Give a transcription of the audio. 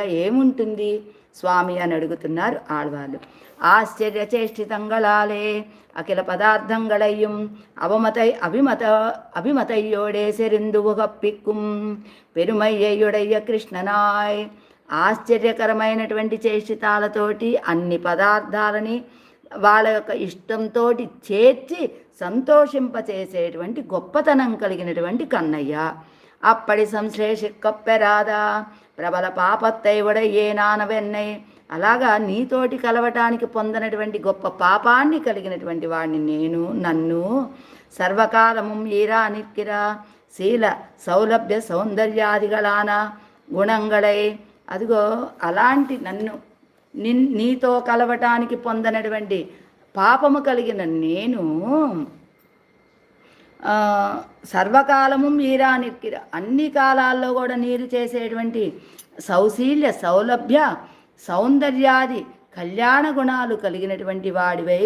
ఏముంటుంది స్వామి అని అడుగుతున్నారు ఆళ్వాళ్ళు. ఆశ్చర్య చేష్టితంగళాలే అఖిల పదార్థంగళయ్యం అభిమతయ్యోడే సెరిందువుగప్పిక్కుం పెరుమయ్యుడయ్య కృష్ణనాయ్. ఆశ్చర్యకరమైనటువంటి చేష్టితాలతోటి అన్ని పదార్థాలని వాళ్ళ యొక్క ఇష్టంతో చేర్చి సంతోషింపచేసేటువంటి గొప్పతనం కలిగినటువంటి కన్నయ్య. అప్పటి సంశ్లేషి కప్పెరాదా ప్రబల పాపత్తైవడయ్యే నానవెన్నై. అలాగా నీతోటి కలవటానికి పొందనటువంటి గొప్ప పాపాన్ని కలిగినటువంటి వాడిని నన్ను సర్వకాలము ఈరా నిక్కిరా శీల సౌలభ్య సౌందర్యాదిగళాన గుణంగళై. అదిగో అలాంటి నన్ను నీతో కలవటానికి పొందనటువంటి పాపము కలిగిన నేను సర్వకాలము ఈరా నిక్కిర అన్ని కాలాల్లో కూడా నీరు చేసేటువంటి సౌశీల్య సౌలభ్య సౌందర్యాది కళ్యాణ గుణాలు కలిగినటువంటి వాడివై